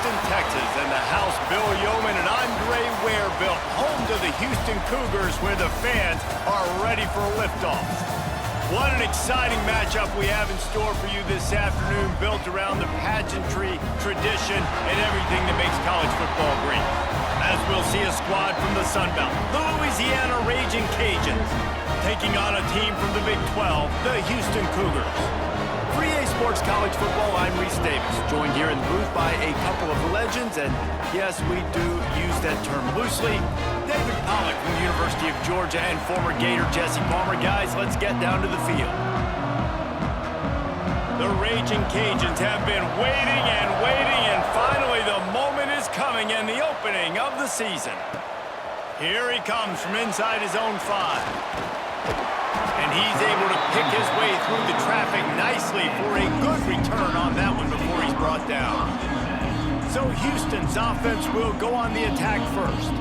Houston, Texas, and the house Bill Yeoman and Andre Ware built, home to the Houston Cougars, where the fans are ready for a liftoff. What an exciting matchup we have in store for you this afternoon, built around the pageantry, tradition, and everything that makes college football great. As we'll see a squad from the Sun Belt, the Louisiana Raging Cajuns, taking on a team from the Big 12, the Houston Cougars. For EA Sports College Football, I'm Reese Davis, joined here in the booth by a couple of legends, and yes, we do use that term loosely. David Pollack from the University of Georgia and former Gator Jesse Palmer. Guys, let's get down to the field. The Raging Cajuns have been waiting, and finally the moment is coming and the opening of the season. Here he comes from inside his own 5. And he's able to pick his way through the traffic nicely for a good return on that one before he's brought down. So Houston's offense will go on the attack first.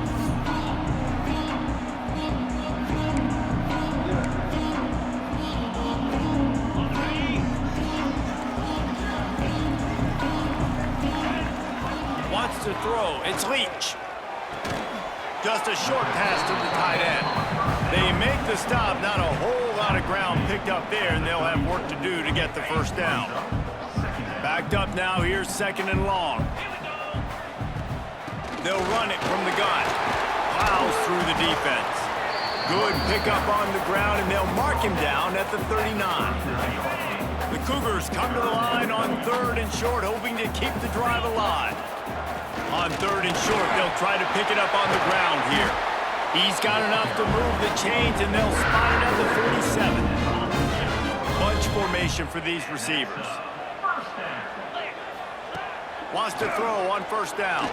Wants to throw. It's Leach. Just a short pass to the tight end. They make the stop, not a whole lot of ground picked up there, and they'll have work to do to get the first down. Backed up now, here's 2nd and long. They'll run it from the gun. Plows through the defense. Good pickup on the ground, and they'll mark him down at the 39. The Cougars come to the line on 3rd and short, hoping to keep the drive alive. On 3rd and short, they'll try to pick it up on the ground here. He's got enough to move the chains, and they'll spot it at the 47. Bunch formation for these receivers. Wants to throw on 1st down.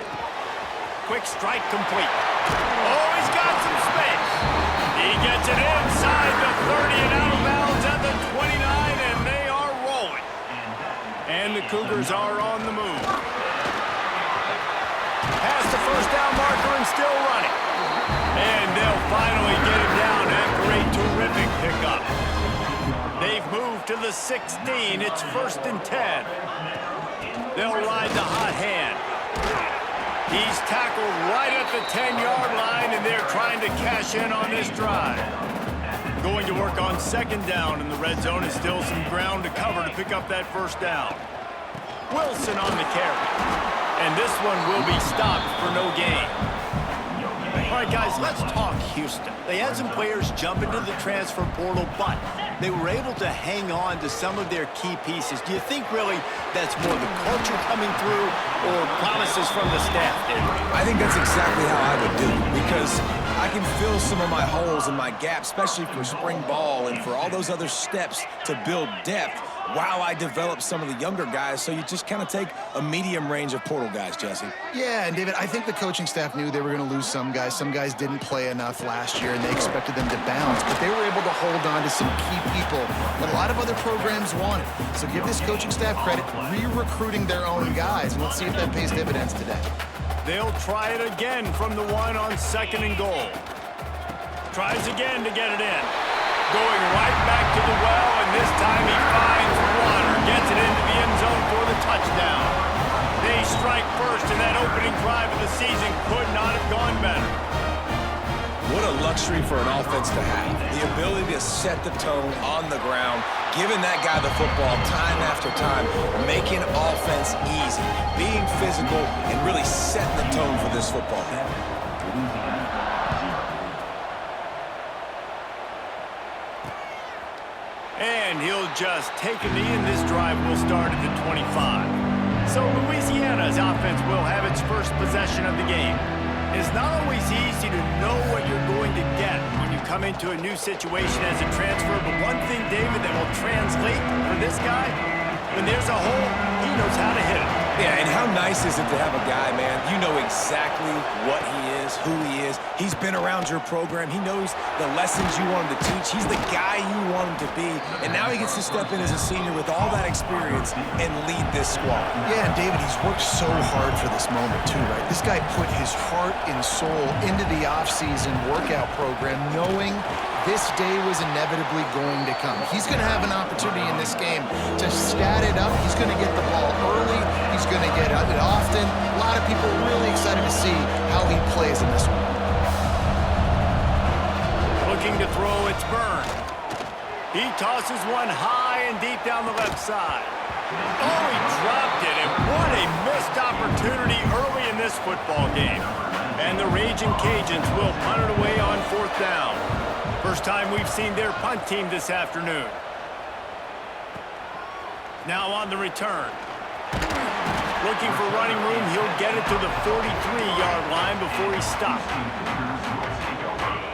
Quick strike complete. Oh, he's got some space. He gets it inside the 30 and out of bounds at the 29, and they are rolling. And the Cougars are on the move. Past the 1st down marker and still running. And they'll finally get him down after a terrific pickup. They've moved to the 16. It's 1st and 10. They'll ride the hot hand. He's tackled right at the 10-yard line, and they're trying to cash in on this drive. Going to work on 2nd down in the red zone, and still some ground to cover to pick up that 1st down. Wilson on the carry. And this one will be stopped for no gain. All right, guys, let's talk Houston. They had some players jump into the transfer portal, but they were able to hang on to some of their key pieces. Do you think really that's more the culture coming through or promises from the staff, David? I think that's exactly how I would do it, because I can fill some of my holes and my gaps, especially for spring ball and for all those other steps to build depth, while I develop some of the younger guys. So you just kind of take a medium range of portal guys, Jesse. Yeah, and David, I think the coaching staff knew they were going to lose some guys. Some guys didn't play enough last year, and they expected them to bounce. But they were able to hold on to some key people that a lot of other programs wanted. So give this coaching staff credit, re-recruiting their own guys. And let's see if that pays dividends today. They'll try it again from the 1 on 2nd and goal. Tries again to get it in. Going right back to the well, and this time he finds water. Gets it into the end zone for the touchdown. They strike first, and that opening drive of the season could not have gone better. What a luxury for an offense to have. The ability to set the tone on the ground, giving that guy the football time after time, making offense easy, being physical, and really setting the tone for this football game. And he'll just take a knee, and this drive will start at the 25. So Louisiana's offense will have its first possession of the game. It's not always easy to know what you're going to get when you come into a new situation as a transfer, but one thing, David, that will translate for this guy, when there's a hole, he knows how to hit it. Yeah, and how nice is it to have a guy, man, you know exactly what he is, who he is. He's been around your program. He knows the lessons you want him to teach. He's the guy you want him to be. And now he gets to step in as a senior with all that experience and lead this squad. Yeah, and David, he's worked so hard for this moment too, right? This guy put his heart and soul into the offseason workout program, knowing this day was inevitably going to come. He's going to have an opportunity in this game to stat it up. He's going to get the ball early. He's going to get it often. A lot of people really excited to see how he plays in this one. Looking to throw, it's Byrne. He tosses one high and deep down the left side. Oh, he dropped it, and what a missed opportunity early in this football game. And the Raging Cajuns will punt it away on 4th down. First time we've seen their punt team this afternoon. Now on the return. Looking for running room, he'll get it to the 43-yard line before he stopped.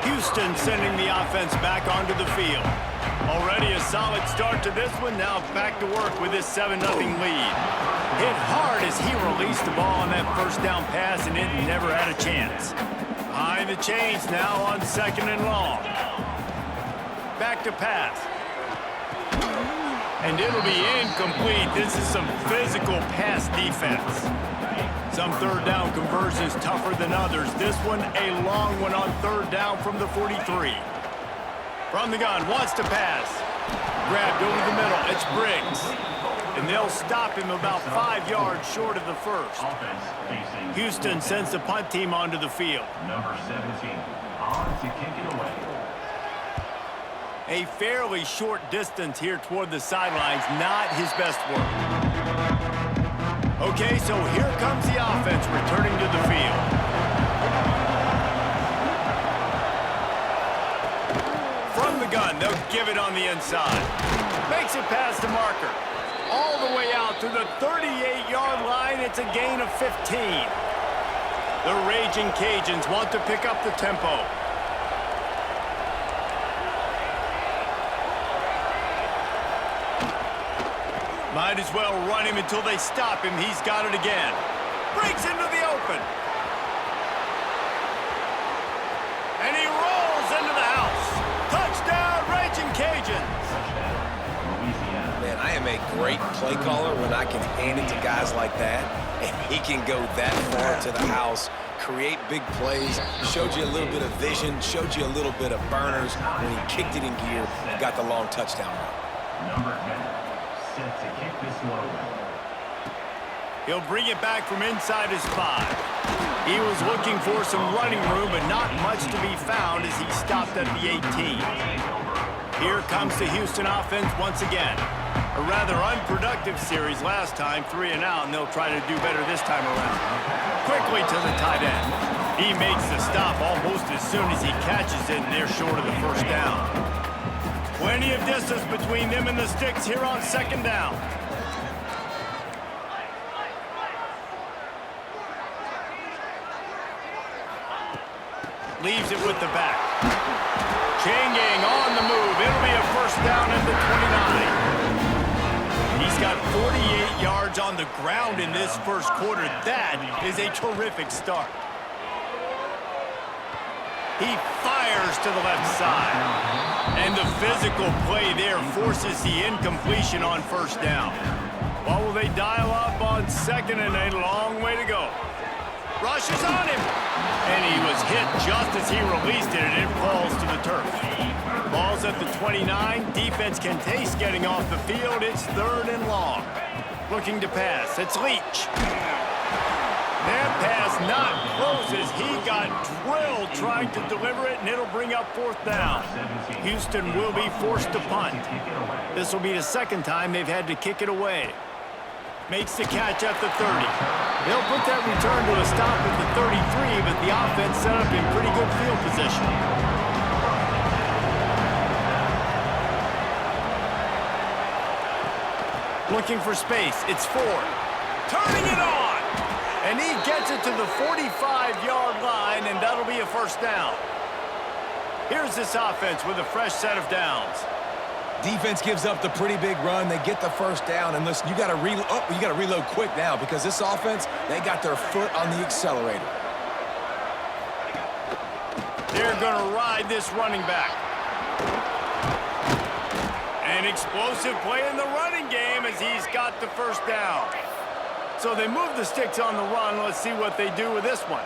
Houston sending the offense back onto the field. Already a solid start to this one. Now back to work with this 7-0 lead. Hit hard as he released the ball on that first down pass, and it never had a chance. Behind the chains now on 2nd and long. Back to pass. And it'll be incomplete. This is some physical pass defense. Some 3rd down conversions tougher than others. This one a long one on 3rd down from the 43. From the gun, wants to pass. Grabbed over the middle, it's Briggs. And they'll stop him about 5 yards short of the first. Houston sends the punt team onto the field. Number 17, on to kick it away. A fairly short distance here toward the sidelines, not his best work. Okay, so here comes the offense returning to the field. From the gun, they'll give it on the inside. Makes it past the marker. All the way out to the 38-yard line. It's a gain of 15. The Raging Cajuns want to pick up the tempo. Might as well run him until they stop him. He's got it again. Breaks into the open. And he rolls into the house. Touchdown, Raging Cajuns. Man, I am a great play caller when I can hand it to guys like that. And he can go that far to the house, create big plays, showed you a little bit of vision, showed you a little bit of burners when he kicked it in gear and got the long touchdown run. Number 10. Set to kick this one away. He'll bring it back from inside his 5. He was looking for some running room, but not much to be found as he stopped at the 18. Here comes the Houston offense once again. A rather unproductive series last time, 3 and out, and they'll try to do better this time around. Quickly to the tight end. He makes the stop almost as soon as he catches it, and they're short of the first down. Plenty of distance between them and the sticks here on 2nd down. Leaves it with the back. Chain gang on the move. It'll be a first down at the 29. He's got 48 yards on the ground in this first quarter. That is a terrific start. He fires to the left side. And the physical play there forces the incompletion on first down. What will they dial up on 2nd and a long way to go? Rushes on him. And he was hit just as he released it, and it falls to the turf. Ball's at the 29. Defense can taste getting off the field. It's 3rd and long. Looking to pass. It's Leach. That pass not close as he got drilled trying to deliver it, and it'll bring up 4th down. Houston will be forced to punt. This will be the 2nd time they've had to kick it away. Makes the catch at the 30. They'll put that return to a stop at the 33, but the offense set up in pretty good field position. Looking for space. It's Ford. Turning it on. And he gets it to the 45-yard line, and that'll be a first down. Here's this offense with a fresh set of downs. Defense gives up the pretty big run. They get the first down, and listen, you got to reload quick now because this offense, they got their foot on the accelerator. They're going to ride this running back. An explosive play in the running game as he's got the first down. So they move the sticks on the run. Let's see what they do with this one.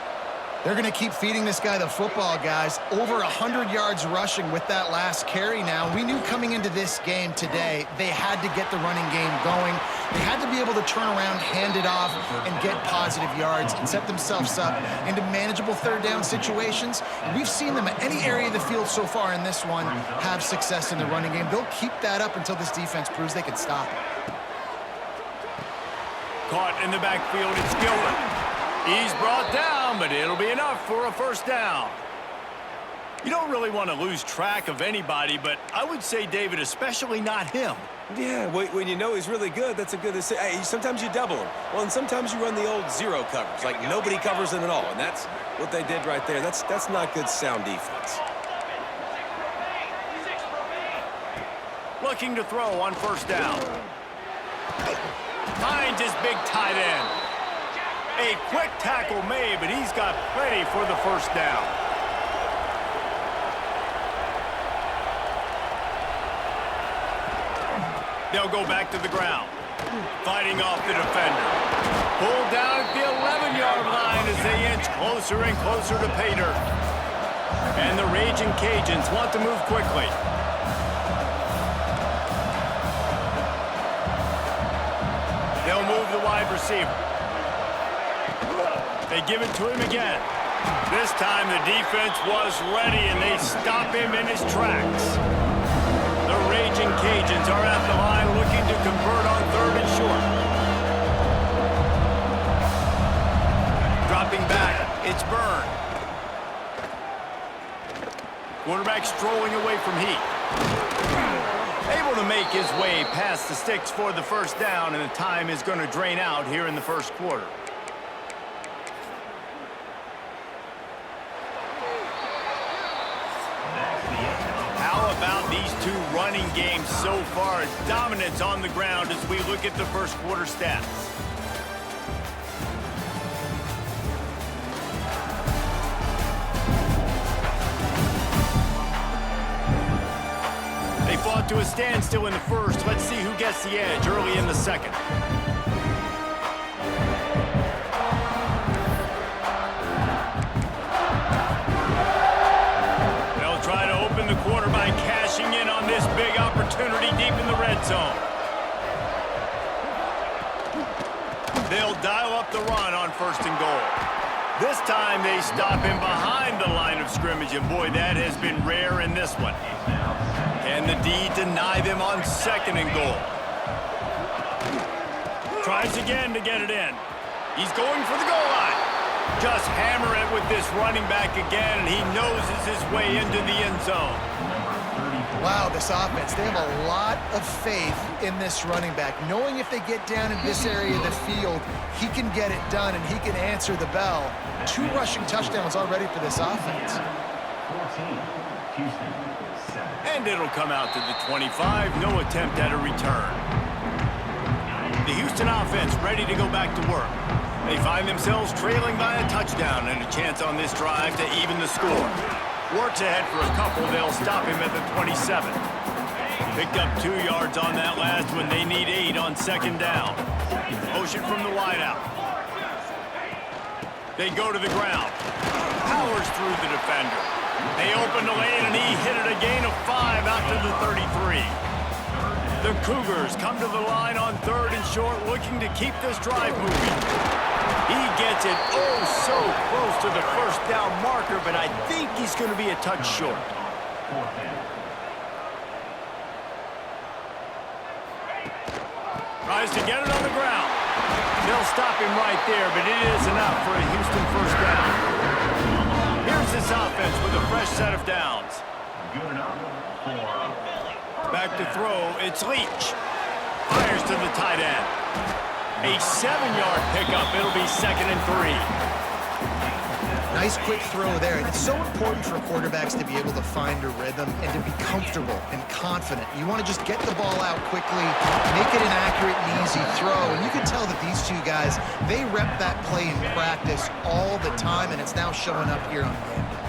They're going to keep feeding this guy the football, guys. Over 100 yards rushing with that last carry now. We knew coming into this game today, they had to get the running game going. They had to be able to turn around, hand it off, and get positive yards and set themselves up into manageable third down situations. And we've seen them at any area of the field so far in this one have success in the running game. They'll keep that up until this defense proves they can stop it. Caught in the backfield, it's Gilbert. He's brought down, but it'll be enough for a first down. You don't really want to lose track of anybody, but I would say, David, especially not him. Yeah, when you know he's really good, that's a good... Hey, sometimes you double him. Well, and sometimes you run the old zero coverage, like nobody covers him at all, and that's what they did right there. That's not good sound defense. Looking to throw on first down. Finds his big tight end. A quick tackle made, but he's got plenty for the first down. They'll go back to the ground. Fighting off the defender. Pulled down at the 11-yard line as they inch closer and closer to pay dirt. And the Raging Cajuns want to move quickly. They'll move the wide receiver. They give it to him again. This time the defense was ready, and they stop him in his tracks. The Raging Cajuns are at the line looking to convert on third and short. Dropping back, it's Byrne. Quarterback strolling away from heat. Able to make his way past the sticks for the first down, and the time is going to drain out here in the first quarter. How about these two running games so far? Dominance on the ground as we look at the first quarter stats. They fought to a standstill in the first. Let's see who gets the edge early in the second. They'll try to open the quarter by cashing in on this big opportunity deep in the red zone. They'll dial up the run on first and goal. This time they stop him behind the line of scrimmage, and boy, that has been rare in this one. Can the D deny them on second and goal? Tries again to get it in. He's going for the goal line. Just hammer it with this running back again, and he noses his way into the end zone. Wow, this offense, they have a lot of faith in this running back. Knowing if they get down in this area of the field, he can get it done and he can answer the bell. 2 rushing touchdowns already for this offense. 14, Houston, 7. And it'll come out to the 25. No attempt at a return. The Houston offense ready to go back to work. They find themselves trailing by a touchdown and a chance on this drive to even the score. Works ahead for a couple. They'll stop him at the 27. Picked up 2 yards on that last one. They need 8 on second down. Motion from the wideout. They go to the ground. Powers through the defender. They open the lane, and he hit it a gain of 5 out to the 33. The Cougars come to the line on third and short, looking to keep this drive moving. He gets it oh so close to the first down marker, but I think he's going to be a touch short. Tries to get it on the ground. They'll stop him right there, but it is enough for a Houston first down. Here's this offense with a fresh set of downs. Good enough for... Back to throw, it's Leach. Fires to the tight end. A 7-yard pickup. It'll be 2nd and 3. Nice quick throw there. And it's so important for quarterbacks to be able to find a rhythm and to be comfortable and confident. You want to just get the ball out quickly, make it an accurate and easy throw. And you can tell that these two guys, they rep that play in practice all the time, and it's now showing up here on game day.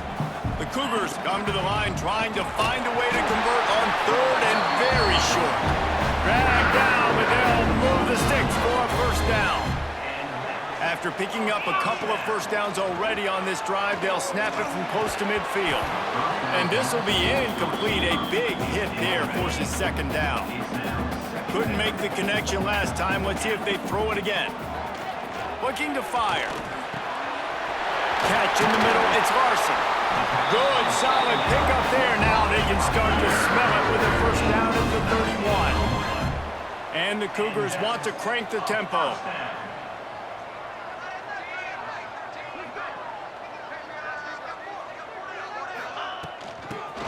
The Cougars come to the line trying to find a way to convert on third and very short. Drag down, but they'll move the sticks for a first down. After picking up a couple of first downs already on this drive, they'll snap it from close to midfield. And this will be incomplete. A big hit there forces second down. Couldn't make the connection last time. Let's see if they throw it again. Looking to fire. Catch in the middle. It's Larson. Good, solid pickup there. Now they can start to smell it with a first down at the 31. And the Cougars want to crank the tempo.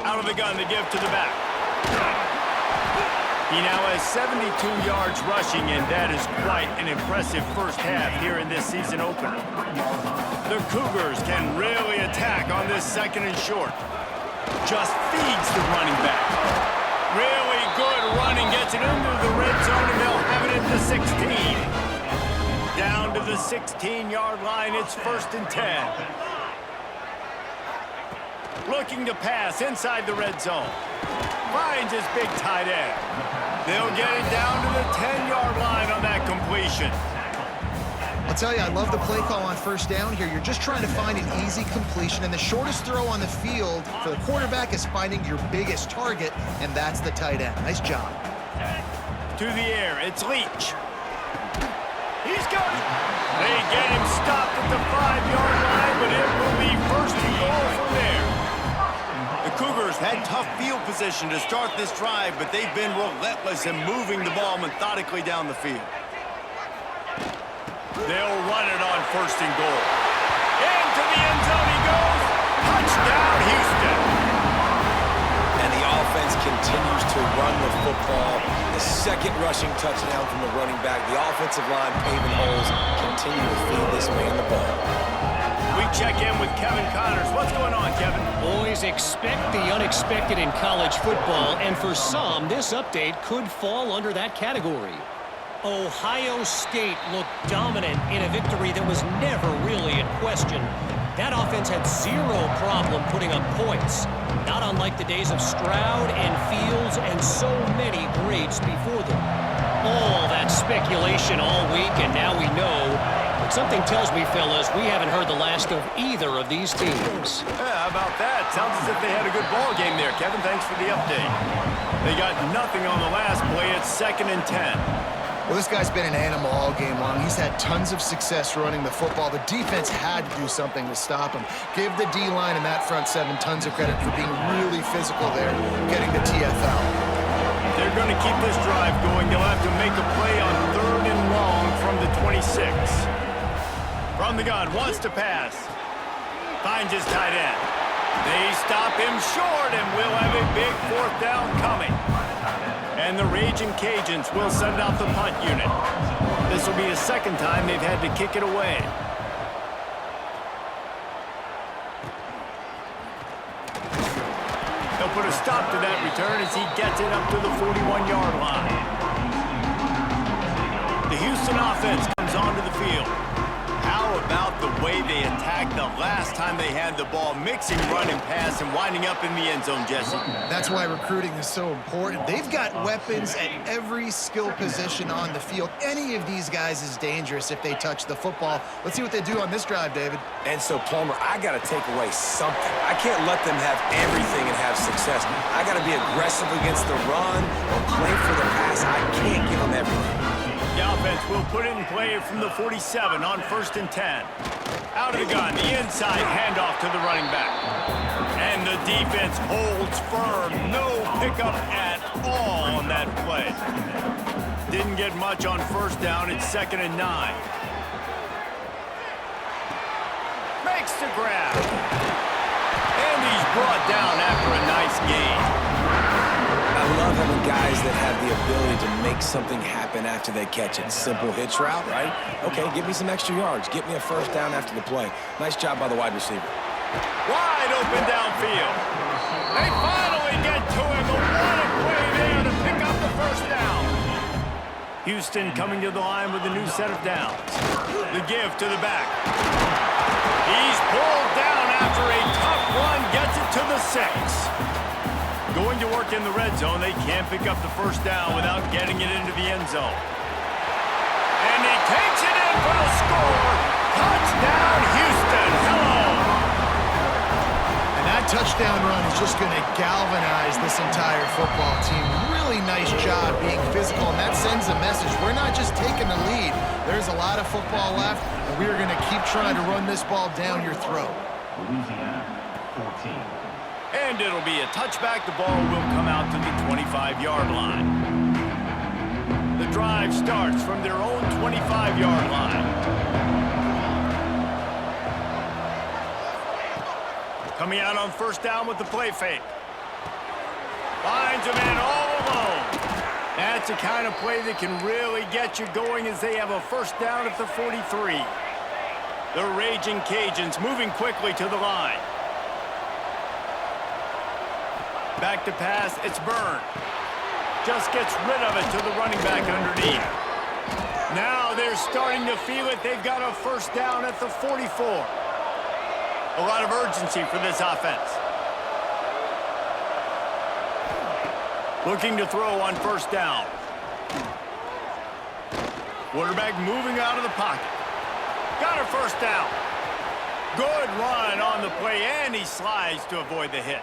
Out of the gun, they give to the back. He now has 72 yards rushing, and that is quite an impressive first half here in this season opener. The Cougars can really attack on this second and short. Just feeds the running back. Really good running, gets it into the red zone, and they'll have it at the 16. Down to the 16-yard line, it's 1st and 10. Looking to pass inside the red zone. Finds his big tight end. They'll get it down to the 10-yard line on that completion. I'll tell you, I love the play call on first down here. You're just trying to find an easy completion, and the shortest throw on the field for the quarterback is finding your biggest target, and that's the tight end. Nice job. To the air, it's Leach. He's got it. They get him stopped at the 5-yard line, but it will be 1st and goal from there. The Cougars had tough field position to start this drive, but they've been relentless in moving the ball methodically down the field. They'll run it on 1st and goal. Into the end zone he goes. Touchdown, Houston. And the offense continues to run the football. The second rushing touchdown from the running back. The offensive line paving holes. Continue to feed this man the ball. We check in with Kevin Connors. What's going on, Kevin? Boys, expect the unexpected in college football, and for some, this update could fall under that category. Ohio State looked dominant in a victory that was never really in question. That offense had zero problem putting up points, not unlike the days of Stroud and Fields and so many greats before them. All that speculation all week, and now we know. But something tells me, fellas, we haven't heard the last of either of these teams. Yeah, how about that? Sounds as if they had a good ball game there, Kevin. Thanks for the update. They got nothing on the last play. It's 2nd and 10. Well, this guy's been an animal all game long. He's had tons of success running the football. The defense had to do something to stop him. Give the D-line and that front seven tons of credit for being really physical there, getting the TFL. They're going to keep this drive going. They'll have to make a play on 3rd and long from the 26. From the gun, wants to pass. Finds his tight end. They stop him short, and we'll have a big 4th down coming. And the Raging Cajuns will send out the punt unit. This will be the 2nd time they've had to kick it away. They'll put a stop to that return as he gets it up to the 41-yard line. The Houston offense comes onto the field. How about the way they attacked the last time they had the ball, mixing run and pass and winding up in the end zone, Jesse? That's why recruiting is so important. They've got weapons at every skill position on the field. Any of these guys is dangerous if they touch the football. Let's see what they do on this drive, David. And so, Palmer, I got to take away something. I can't let them have everything and have success. I got to be aggressive against the run or play for the pass. I can't give them everything. The offense will put it in play from the 47 on 1st and 10. Out of the gun, the inside handoff to the running back. And the defense holds firm. No pickup at all on that play. Didn't get much on 1st down. It's 2nd and 9. Makes the grab. And he's brought down after a nice gain. I love having guys that have the ability to make something happen after they catch it. Simple hitch route, right? Okay, give me some extra yards. Get me a 1st down after the play. Nice job by the wide receiver. Wide open downfield. They finally get to him. A what a play there to pick up the 1st down. Houston coming to the line with a new set of downs. The give to the back. He's pulled down after a tough run. Gets it to the 6. Going to work in the red zone. They can't pick up the 1st down without getting it into the end zone. And he takes it in for the score. down run is just going to galvanize this entire football team. Really nice job being physical, and that sends a message. We're not just taking the lead. There's a lot of football left, and we are going to keep trying to run this ball down your throat. Louisiana, 14. And it'll be a touchback. The ball will come out to the 25-yard line. The drive starts from their own 25-yard line. Coming out on first down with the play fake. Finds him in all alone. That's the kind of play that can really get you going as they have a first down at the 43. The Raging Cajuns moving quickly to the line. Back to pass, it's Byrne. Just gets rid of it to the running back underneath. Now they're starting to feel it. They've got a first down at the 44. A lot of urgency for this offense. Looking to throw on first down. Quarterback moving out of the pocket. Got a first down. Good run on the play, and he slides to avoid the hit.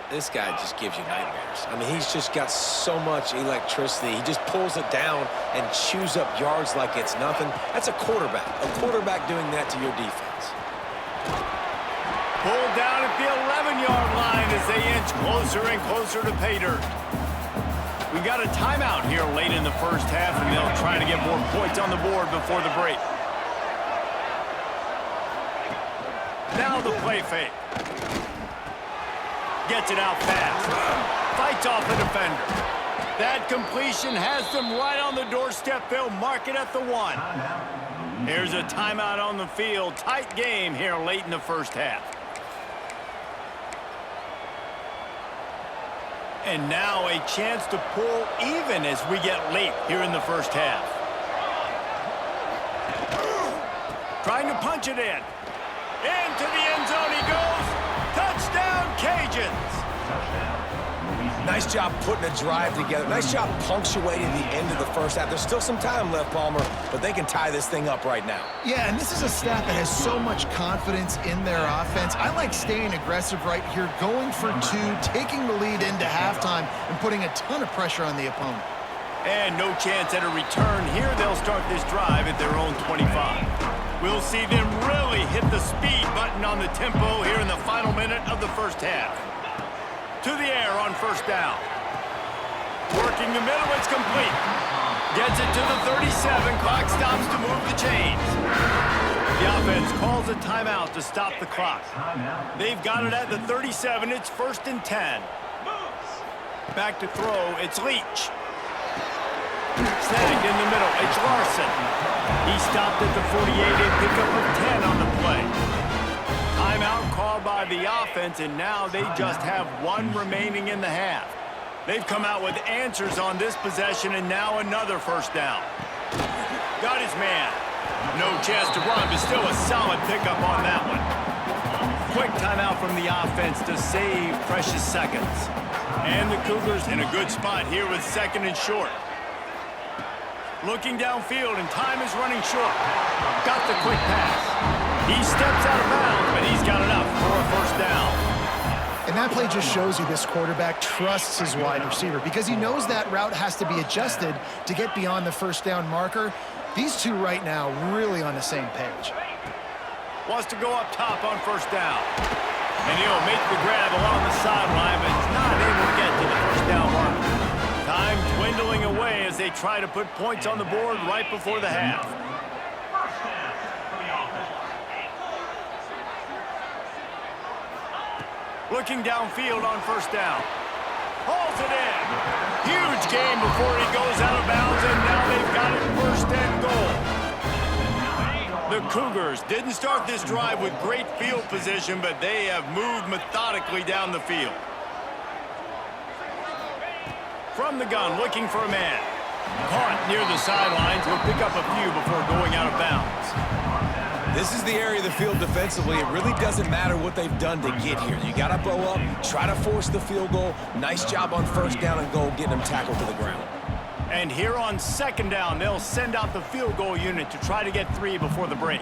This guy just gives you nightmares. I mean, he's just got so much electricity. He just pulls it down and chews up yards like it's nothing. That's a quarterback. A quarterback doing that to your defense. Pulled down at the 11-yard line as they inch closer and closer to pay dirt. We got a timeout here late in the first half, and they'll try to get more points on the board before the break. Now the play fake. Gets it out fast. Fights off the defender. That completion has them right on the doorstep. They'll mark it at the 1. Here's a timeout on the field. Tight game here late in the first half. And now a chance to pull even as we get late here in the first half. Trying to punch it in. Into the end zone he goes. Touchdown, Cajuns. Nice job putting a drive together. Nice job punctuating the end of the first half. There's still some time left, Palmer, but they can tie this thing up right now. Yeah, and this is a staff that has so much confidence in their offense. I like staying aggressive right here, going for 2, taking the lead into halftime, and putting a ton of pressure on the opponent. And no chance at a return here. They'll start this drive at their own 25. We'll see them really hit the speed button on the tempo here in the final minute of the first half. To the air on first down. Working the middle, it's complete. Gets it to the 37. Clock stops to move the chains. The offense calls a timeout to stop the clock. They've got it at the 37. It's 1st and 10. Back to throw, it's Leach. Snagged in the middle, it's Larson. He stopped at the 48, a pickup of 10 on the play. Timeout called by the offense, and now they just have 1 remaining in the half. They've come out with answers on this possession, and now another first down. Got his man. No chance to run, but still a solid pickup on that one. Quick timeout from the offense to save precious seconds. And the Cougars in a good spot here with 2nd and short. Looking downfield, and time is running short. Got the quick pass. He steps out of bounds, but he's got enough for a first down. And that play just shows you this quarterback trusts his wide receiver because he knows that route has to be adjusted to get beyond the first down marker. These two right now really on the same page. Wants to go up top on first down. And he'll make the grab along the sideline, but he's not able to get to the first down marker. Time dwindling away as they try to put points on the board right before the half. Looking downfield on first down. Hauls it in. Huge game before he goes out of bounds, and now they've got it 1st and goal. The Cougars didn't start this drive with great field position, but they have moved methodically down the field. From the gun, looking for a man. Caught near the sidelines. Will pick up a few before going out of bounds. This is the area of the field defensively. It really doesn't matter what they've done to get here. You got to blow up, try to force the field goal. Nice job on first down and goal, getting them tackled to the ground. And here on 2nd down, they'll send out the field goal unit to try to get 3 before the break.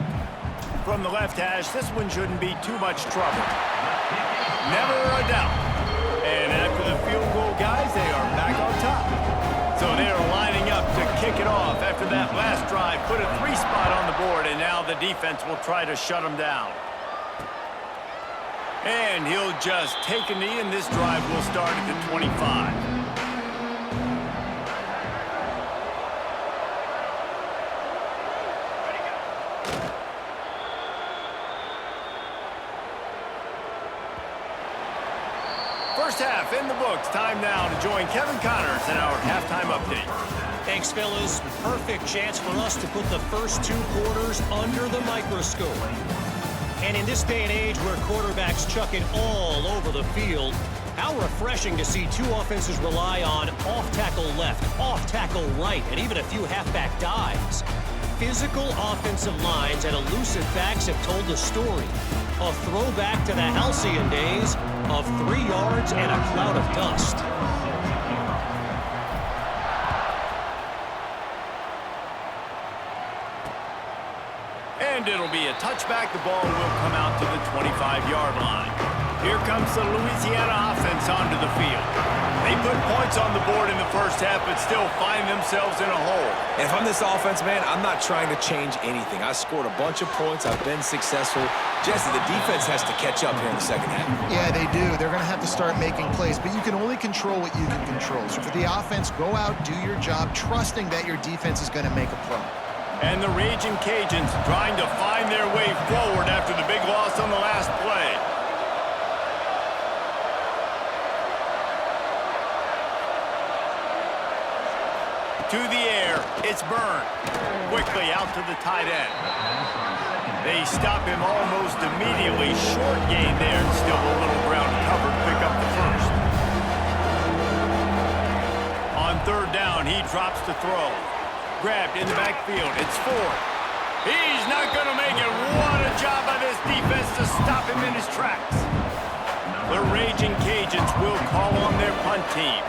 From the left hash, this one shouldn't be too much trouble. Never a doubt. And after the field goal, guys, they are back on top. So they are lining up to kick it off after that last drive. Put a 3-spot on the board, and now the defense will try to shut them down. And he'll just take a knee, and this drive will start at the 25. First half in the books. Time now to join Kevin Connors in our halftime update. Thanks, fellas. Perfect chance for us to put the first 2 quarters under the microscope. And in this day and age where quarterbacks chuck it all over the field, how refreshing to see 2 offenses rely on off-tackle left, off-tackle right, and even a few halfback dives. Physical offensive lines and elusive backs have told the story. A throwback to the halcyon days of 3 yards and a cloud of dust. And it'll be a touchback. The ball will come out to the 25-yard line. Here comes the Louisiana offense onto the field. They put points on the board in the first half, but still find themselves in a hole. And if I'm this offense, man, I'm not trying to change anything. I scored a bunch of points. I've been successful. Jesse, the defense has to catch up here in the second half. Yeah, they do. They're going to have to start making plays, but you can only control what you can control. So for the offense, go out, do your job, trusting that your defense is going to make a play. And the Raging Cajuns trying to find their way forward after the big loss on the last play. To the air, it's Byrne. Quickly out to the tight end. They stop him almost immediately. Short gain there, and still a little ground covered. Pick up the first. On third down, he drops to throw. Grabbed in the backfield. It's Ford. He's not going to make it. What a job by this defense to stop him in his tracks. The Raging Cajuns will call on their punt team.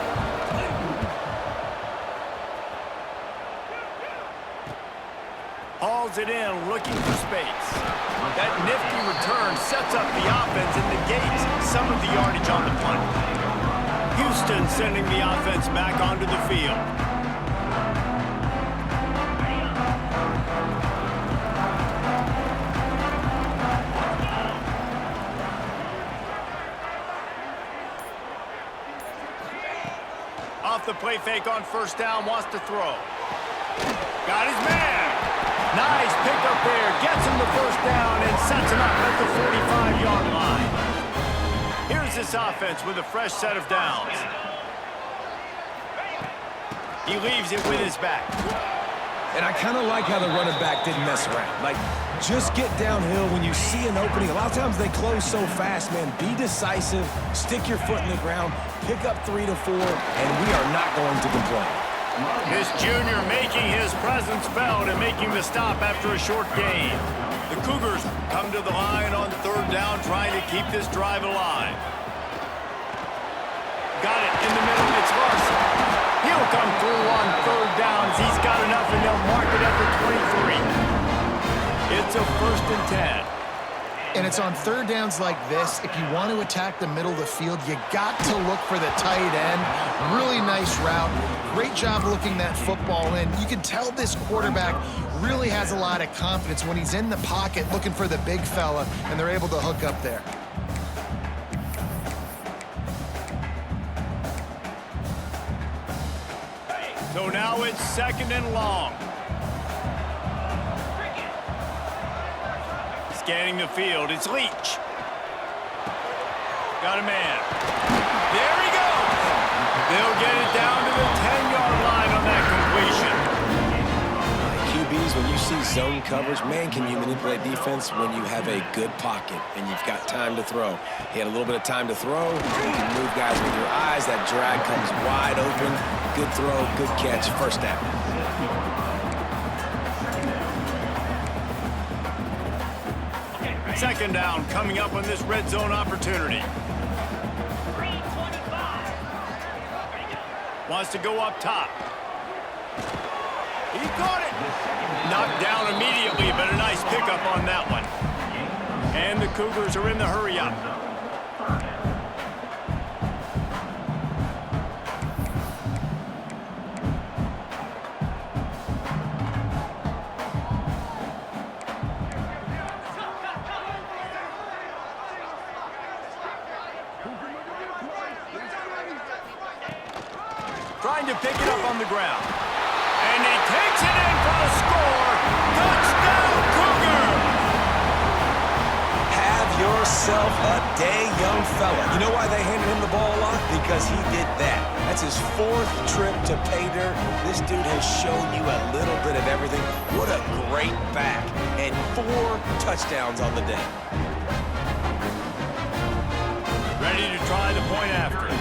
Hauls it in, looking for space. That nifty return sets up the offense and negates some of the yardage on the punt. Houston sending the offense back onto the field. Off the play fake on first down, wants to throw. Got his man. Nice pickup there. Gets him the first down and sets him up at the 45-yard line. Here's this offense with a fresh set of downs. He leaves it with his back. And I kind of like how the running back didn't mess around. Like, just get downhill when you see an opening. A lot of times they close so fast, man. Be decisive, stick your foot in the ground, pick up 3 to 4, and we are not going to complain. This junior making his presence felt and making the stop after a short gain. The Cougars come to the line on third down, trying to keep this drive alive. Got it in the middle. It's Larson. He'll come through on third downs. He's got enough, and they'll mark it at the 23. It's a 1st and 10. And it's on third downs like this. If you want to attack the middle of the field, you got to look for the tight end. Really nice route. Great job looking that football in. You can tell this quarterback really has a lot of confidence when he's in the pocket looking for the big fella, and they're able to hook up there. So now it's 2nd and long. Scanning the field, it's Leach. Got a man. There he goes. They'll get it down to the 10-yard line on that completion. QBs, when you see zone coverage, man, can you manipulate defense when you have a good pocket and you've got time to throw. He had a little bit of time to throw. You can move guys with your eyes. That drag comes wide open. Good throw, good catch, first down. Second down coming up on this red zone opportunity. Wants to go up top. He caught it. Knocked down immediately, but a nice pickup on that one. And the Cougars are in the hurry up. Trying to pick it up on the ground. And he takes it in for the score. Touchdown, Cougar! Have yourself a day, young fella. You know why they handed him the ball a lot? Because he did that. That's his 4th trip to pay dirt. This dude has shown you a little bit of everything. What a great back. And 4 touchdowns on the day. Ready to try the point after.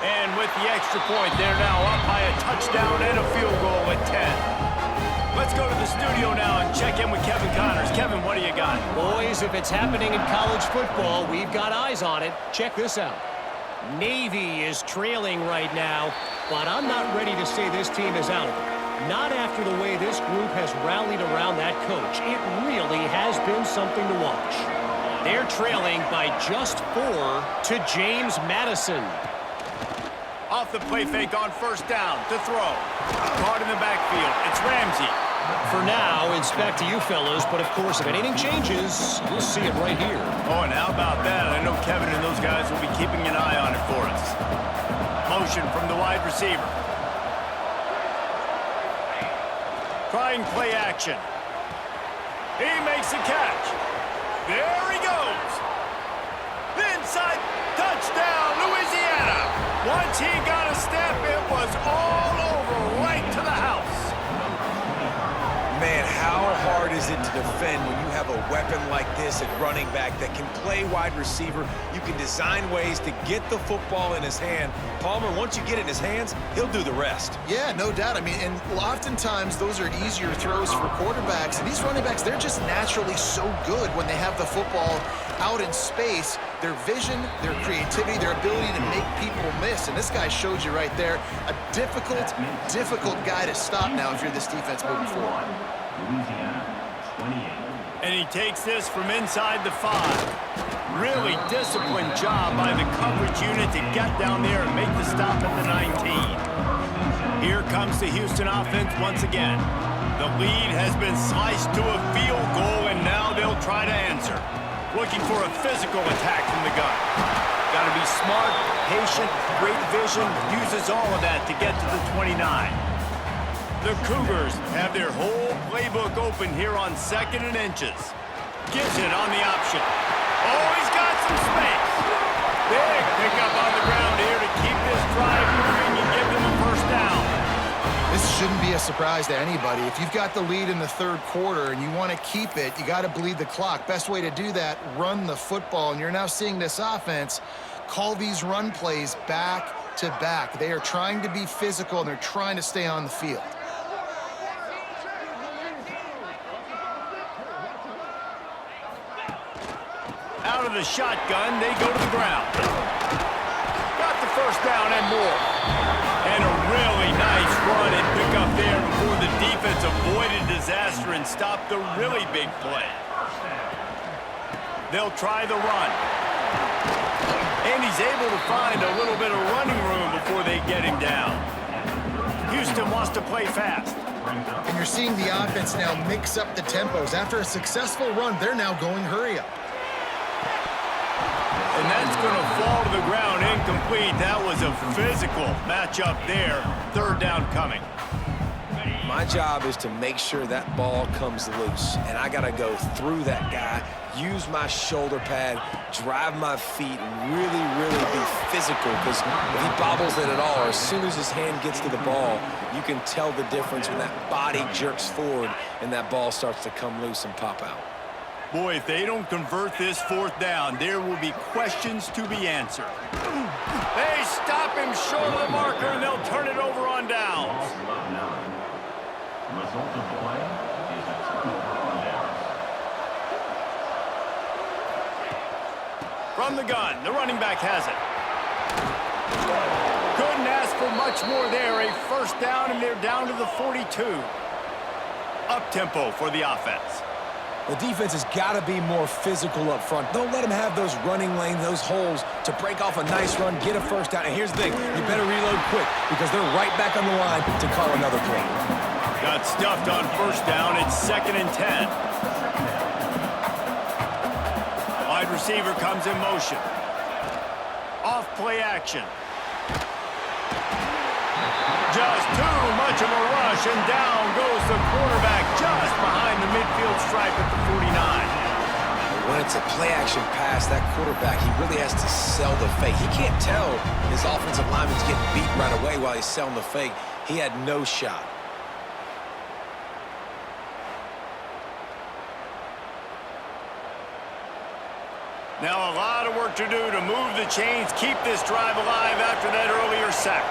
And with the extra point, they're now up by a touchdown and a field goal at 10. Let's go to the studio now and check in with Kevin Connors. Kevin, what do you got? Boys, if it's happening in college football, we've got eyes on it. Check this out. Navy is trailing right now, but I'm not ready to say this team is out of it. Not after the way this group has rallied around that coach. It really has been something to watch. They're trailing by just 4 to James Madison. Off the play fake on first down to throw. Caught in the backfield. It's Ramsey. For now, it's back to you fellows, but of course, if anything changes, you'll see it right here. Oh, and how about that? I know Kevin and those guys will be keeping an eye on it for us. Motion from the wide receiver. Trying play action. He makes the catch. There he goes. Inside touchdown, Louisiana. Once he got a step, it was all over, right to the house. Man, how hard is it to defend when you have a weapon like this at running back that can play wide receiver? You can design ways to get the football in his hand. Palmer, once you get it in his hands, he'll do the rest. Yeah, no doubt. I mean, and oftentimes those are easier throws for quarterbacks. And these running backs, they're just naturally so good when they have the football out in space. Their vision, their creativity, their ability to make people miss. And this guy showed you right there, a difficult guy to stop now if you're this defense moving forward. Louisiana, 28. And he takes this from inside the 5. Really disciplined job by the coverage unit to get down there and make the stop at the 19. Here comes the Houston offense once again. The lead has been sliced to a field goal, and now they'll try to answer. Looking for a physical attack from the gun. Got to be smart, patient, great vision, uses all of that to get to the 29. The Cougars have their whole playbook open here on 2nd and inches. Gives it on the option. Oh, he's got some space. Big pickup on the ground here to keep this drive moving and give them a first down. This shouldn't be a surprise to anybody. If you've got the lead in the 3rd quarter and you want to keep it, you got to bleed the clock. Best way to do that, run the football. And you're now seeing this offense call these run plays back to back. They are trying to be physical, and they're trying to stay on the field. Out of the shotgun, they go to the ground. Got the first down and more. And a really nice run and pick up there before the defense avoided disaster and stopped the really big play. They'll try the run. And he's able to find a little bit of running room before they get him down. Houston wants to play fast. And you're seeing the offense now mix up the tempos. After a successful run, they're now going hurry up. And that's going to fall to the ground incomplete. That was a physical matchup there. 3rd down coming. My job is to make sure that ball comes loose, and I got to go through that guy, use my shoulder pad, drive my feet, and really be physical, because if he bobbles it at all, or as soon as his hand gets to the ball, you can tell the difference when that body jerks forward and that ball starts to come loose and pop out. Boy, if they don't convert this 4th down, there will be questions to be answered. They stop him short of the marker, and they'll turn it over on downs. Result of the play is a turnover on downs. From the gun, the running back has it. Couldn't ask for much more there. A first down, and they're down to the 42. Up-tempo for the offense. The defense has got to be more physical up front. Don't let them have those running lanes, those holes to break off a nice run, get a first down. And here's the thing, you better reload quick because they're right back on the line to call another play. Got stuffed on first down. It's 2nd and 10. Wide receiver comes in motion. Off play action. Just too much of a rush, and down goes the quarterback just behind the midfield stripe at the 49. When it's a play-action pass, that quarterback, he really has to sell the fake. He can't tell his offensive lineman's getting beat right away while he's selling the fake. He had no shot. Now a lot of work to do to move the chains, keep this drive alive after that earlier sack.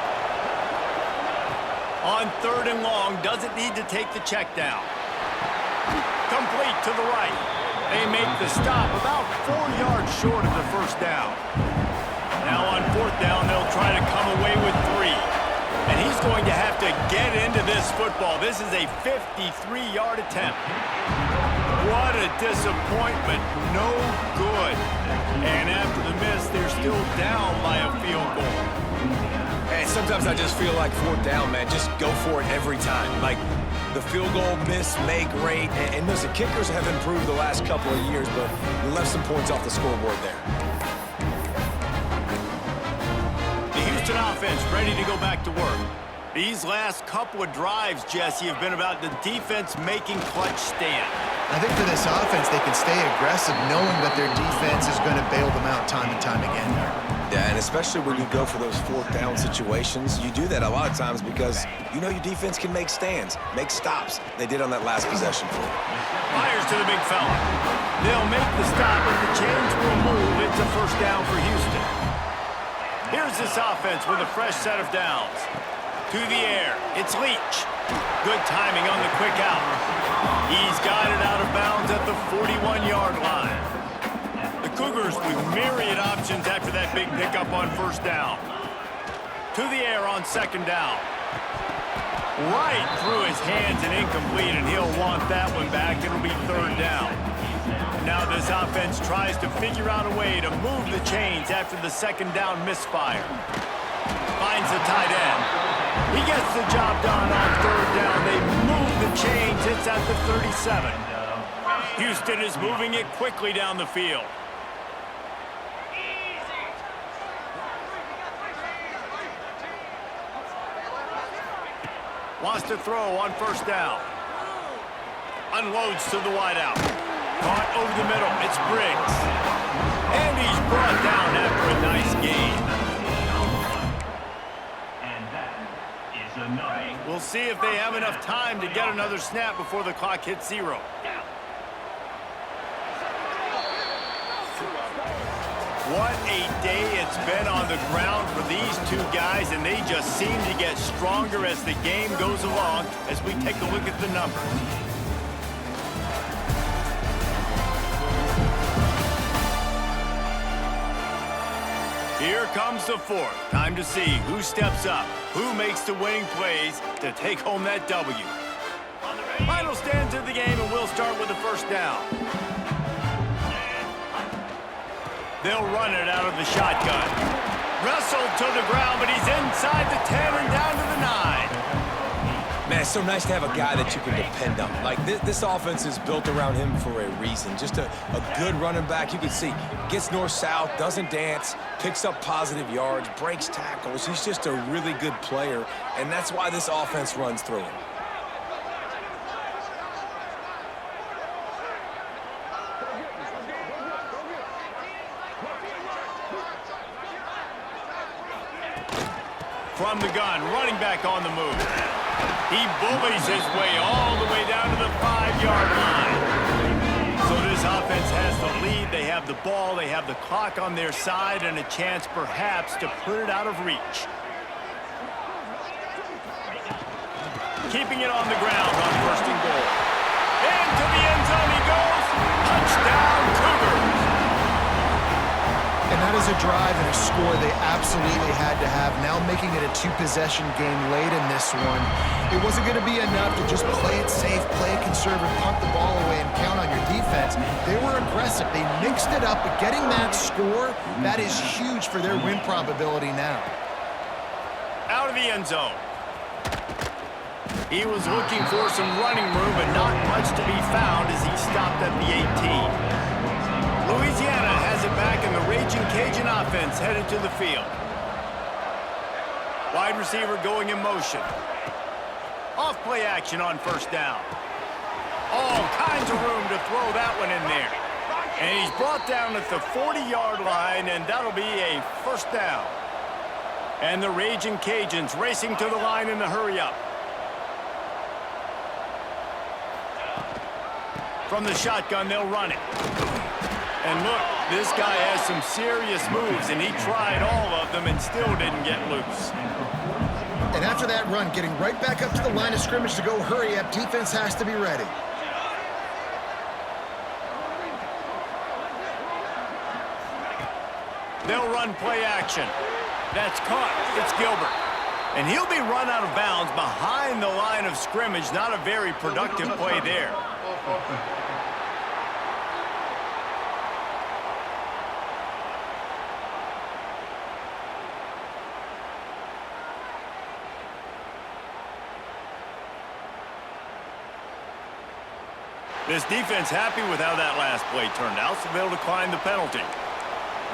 On 3rd and long, doesn't need to take the check down. Complete to the right. They make the stop about 4 yards short of the first down. Now on 4th down, they'll try to come away with 3. And he's going to have to get into this football. This is a 53-yard attempt. What a disappointment. No good. And after the miss, they're still down by a field goal. And sometimes I just feel like 4th down, man. Just go for it every time. Like the field goal miss, make great. And listen, kickers have improved the last couple of years, but we left some points off the scoreboard there. The Houston offense ready to go back to work. These last couple of drives, Jesse, have been about the defense making clutch stand. I think for this offense, they can stay aggressive knowing that their defense is going to bail them out time and time again. Yeah, and especially when you go for those 4th down situations, you do that a lot of times because you know your defense can make stands, make stops. They did on that last possession for you. Fires to the big fella. They'll make the stop, and the chains will move. It's a first down for Houston. Here's this offense with a fresh set of downs. To the air, it's Leach. Good timing on the quick out. He's got it out of bounds at the 41-yard line. The Cougars with myriad options after that big pickup on first down. To the air on 2nd down. Right through his hands and incomplete, and he'll want that one back. It'll be 3rd down. Now this offense tries to figure out a way to move the chains after the 2nd down misfire. Finds the tight end. He gets the job done on 3rd down. They move the chains. It's at the 37. Houston is moving it quickly down the field. Wants to throw on first down. Unloads to the wideout. Caught over the middle. It's Briggs. And he's brought down after a nice gain. We'll see if they have enough time to get another snap before the clock hits 0. What a day it's been on the ground for these two guys, and they just seem to get stronger as the game goes along as we take a look at the numbers. Here comes the 4th. Time to see who steps up, who makes the winning plays to take home that W. Final stands of the game, and we'll start with the first down. They'll run it out of the shotgun. Wrestled to the ground, but he's inside the 10 and down to the 9. Man, it's so nice to have a guy that you can depend on. Like, this offense is built around him for a reason. Just a good running back. You can see, gets north-south, doesn't dance, picks up positive yards, breaks tackles. He's just a really good player, and that's why this offense runs through him. From the gun, running back on the move. He bullies his way all the way down to the 5-yard line. So this offense has the lead. They have the ball. They have the clock on their side and a chance perhaps to put it out of reach. Keeping it on the ground on 1st and goal. Into the end zone he goes. Touchdown, Cougars. And that is a drive and a score they absolutely had to have. Now making it a 2-possession game late in this one. It wasn't going to be enough to just play it safe, play it conservative, punt the ball away, and count on your defense. massive. They mixed it up, but getting that score, that is huge for their win probability now. Out of the end zone. He was looking for some running room, but not much to be found as he stopped at the 18. Louisiana has it back, and the Raging Cajun offense headed to the field. Wide receiver going in motion. Off play action on first down. All kinds of room to throw that one in there. And he's brought down at the 40-yard line, and that'll be a first down. And the Raging Cajuns racing to the line in the hurry-up. From the shotgun, they'll run it. And look, this guy has some serious moves, and he tried all of them and still didn't get loose. And after that run, getting right back up to the line of scrimmage to go hurry up, defense has to be ready. They'll run play action. That's caught. It's Gilbert. And he'll be run out of bounds behind the line of scrimmage. Not a very productive play there. This defense happy with how that last play turned out, so they'll decline the penalty.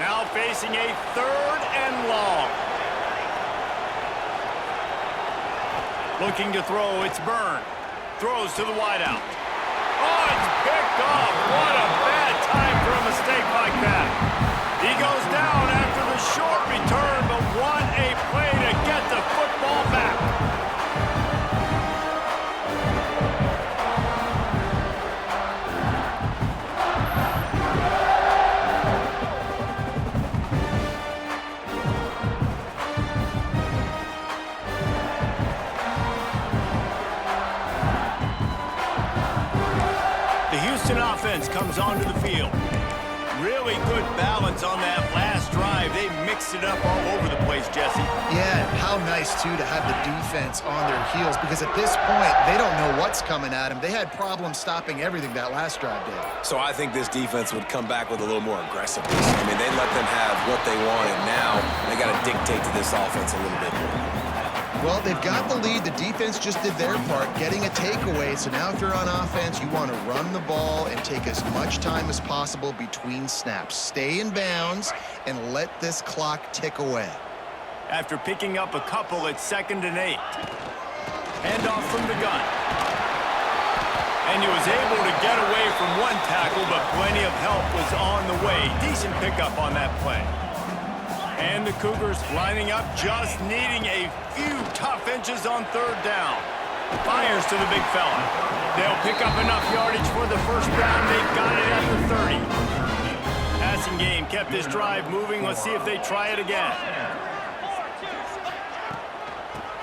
Now facing a 3rd and long. Looking to throw, it's Byrne. Throws to the wideout. Oh, it's picked off. What a bad time for a mistake like that. He goes down after the short return, but what a play to get the football back. Offense comes onto the field. Really good balance on that last drive. They mixed it up all over the place, Jesse. Yeah, how nice, too, to have the defense on their heels, because at this point, they don't know what's coming at them. They had problems stopping everything that last drive did. So I think this defense would come back with a little more aggressiveness. I mean, they let them have what they wanted. Now they got to dictate to this offense a little bit more. Well, they've got the lead. The defense just did their part, getting a takeaway. So now if you're on offense, you want to run the ball and take as much time as possible between snaps. Stay in bounds and let this clock tick away. After picking up a couple at 2nd and 8. Handoff from the gun. And he was able to get away from one tackle, but plenty of help was on the way. Decent pickup on that play. And the Cougars lining up, just needing a few tough inches on 3rd down. Fires to the big fella. They'll pick up enough yardage for the first down. They've got it at the 30. Passing game kept this drive moving. Let's see if they try it again.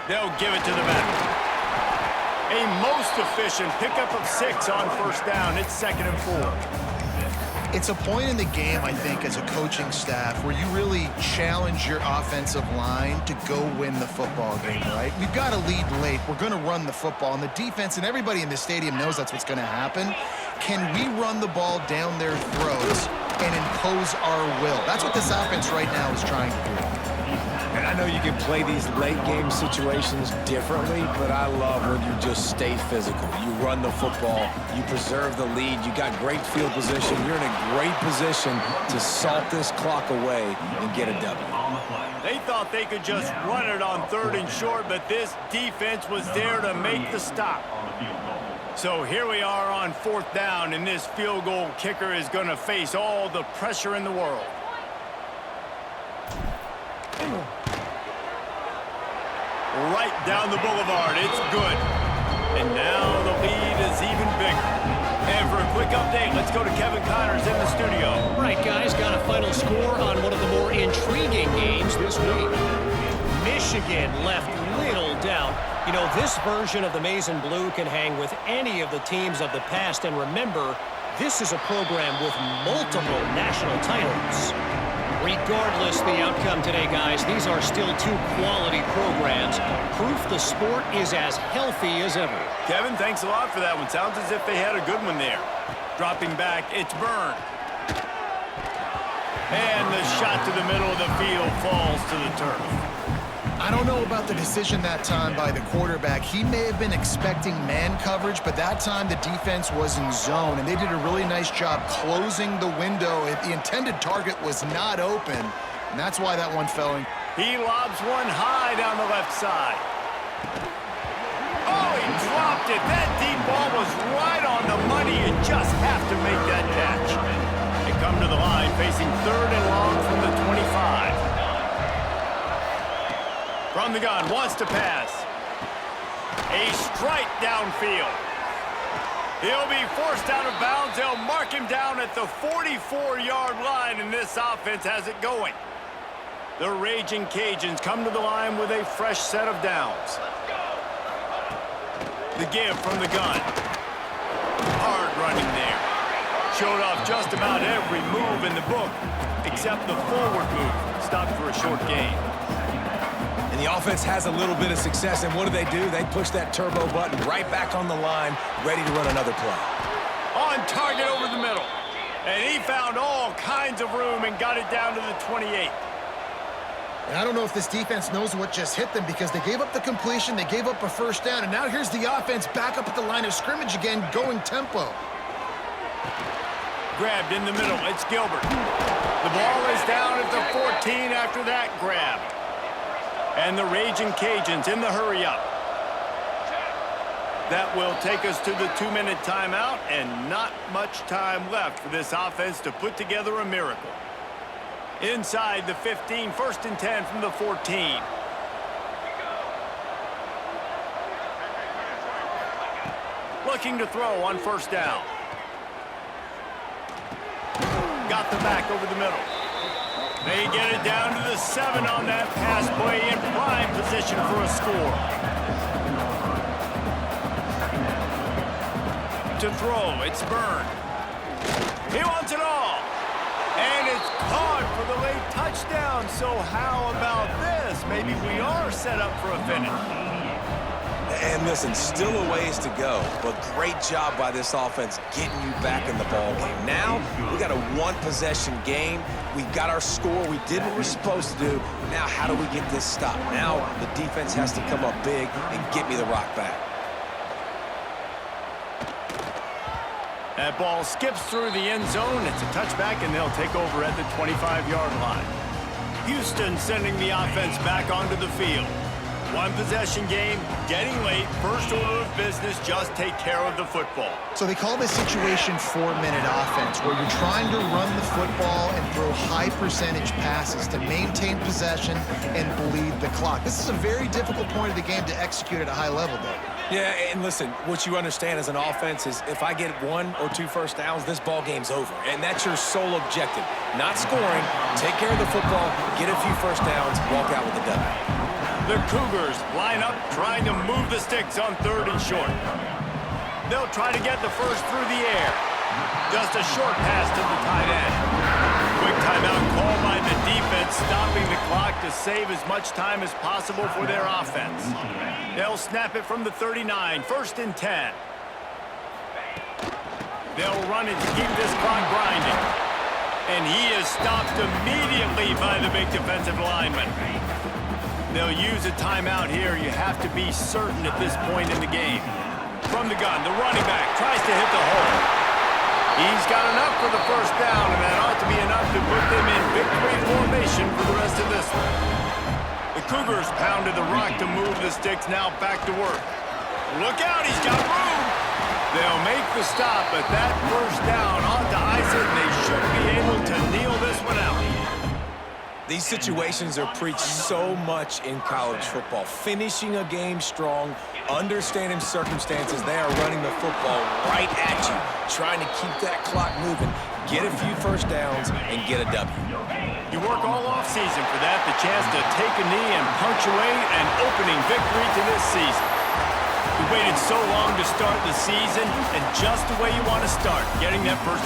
They'll give it to the back. A most efficient pickup of 6 on first down. It's 2nd and 4. It's a point in the game, I think, as a coaching staff where you really challenge your offensive line to go win the football game, right? We've got to lead late. We're going to run the football. And the defense and everybody in the stadium knows that's what's going to happen. Can we run the ball down their throats and impose our will? That's what this offense right now is trying to do. And I know you can play these late game situations differently, but I love when you just stay physical. You run the football, you preserve the lead, you got great field position. You're in a great position to salt this clock away and get a W. They thought they could just run it on 3rd and short, but this defense was there to make the stop. So here we are on 4th down, and this field goal kicker is going to face all the pressure in the world. Right down the boulevard. It's good. And now the lead is even bigger. And for a quick update, let's go to Kevin Connors in the studio. Right, guys, got a final score on one of the more intriguing games this week. Michigan left little doubt. You know, this version of the Maize and Blue can hang with any of the teams of the past. And remember, this is a program with multiple national titles. Regardless the outcome today, guys, these are still 2 quality programs. Proof the sport is as healthy as ever. Kevin, thanks a lot for that one. Sounds as if they had a good one there. Dropping back, it's Byrne. And the shot to the middle of the field falls to the turf. I don't know about the decision that time by the quarterback. He may have been expecting man coverage, but that time the defense was in zone, and they did a really nice job closing the window. The intended target was not open, and that's why that one fell in. He lobs one high down the left side. Oh, he dropped it. That deep ball was right on the money. You just have to make that catch. They come to the line facing 3rd and long from the 25. From the gun, wants to pass. A strike downfield. He'll be forced out of bounds. They'll mark him down at the 44-yard line, and this offense has it going. The Raging Cajuns come to the line with a fresh set of downs. The give from the gun. Hard running there. Showed off just about every move in the book, except the forward move. Stopped for a short gain. And the offense has a little bit of success, and what do? They push that turbo button right back on the line, ready to run another play. On target over the middle. And he found all kinds of room and got it down to the 28. And I don't know if this defense knows what just hit them because they gave up the completion, they gave up a first down, and now here's the offense back up at the line of scrimmage again, going tempo. Grabbed in the middle. It's Gilbert. The ball is down at the 14 after that grab. And the Raging Cajuns in the hurry-up. That will take us to the 2-minute timeout, and not much time left for this offense to put together a miracle. Inside the 15, 1st and 10 from the 14. Looking to throw on 1st down. Got the back over the middle. They get it down to the 7 on that pass play, in prime position for a score. To throw, it's Byrne. He wants it all. And it's caught for the late touchdown. So how about this? Maybe we are set up for a finish. And listen, still a ways to go, but great job by this offense getting you back in the ball game. Now, we got a 1-possession game. We got our score. We did what we're supposed to do. Now, how do we get this stopped? Now, the defense has to come up big and get me the rock back. That ball skips through the end zone. It's a touchback, and they'll take over at the 25-yard line. Houston sending the offense back onto the field. 1-possession game, getting late, first order of business, just take care of the football. So they call this situation 4-minute offense, where you're trying to run the football and throw high-percentage passes to maintain possession and bleed the clock. This is a very difficult point of the game to execute at a high level, though. Yeah, and listen, what you understand as an offense is if I get 1 or 2 first downs, this ball game's over. And that's your sole objective. Not scoring, take care of the football, get a few first downs, walk out with a W. The Cougars line up, trying to move the sticks on 3rd and short. They'll try to get the first through the air. Just a short pass to the tight end. Quick timeout called by the defense, stopping the clock to save as much time as possible for their offense. They'll snap it from the 39, 1st and 10. They'll run it to keep this clock grinding. And he is stopped immediately by the big defensive lineman. They'll use a timeout here. You have to be certain at this point in the game. From the gun, the running back tries to hit the hole. He's got enough for the first down, and that ought to be enough to put them in victory formation for the rest of this one. The Cougars pounded the rock to move the sticks, now back to work. Look out, he's got room. They'll make the stop, but that first down ought to ice it, and they should be able to kneel this one out. These situations are preached so much in college football. Finishing a game strong, understanding circumstances. They are running the football right at you, trying to keep that clock moving, get a few first downs, and get a W. You work all offseason for that, the chance to take a knee and punctuate an opening victory to this season. We waited so long to start the season, and just the way you want to start, getting that first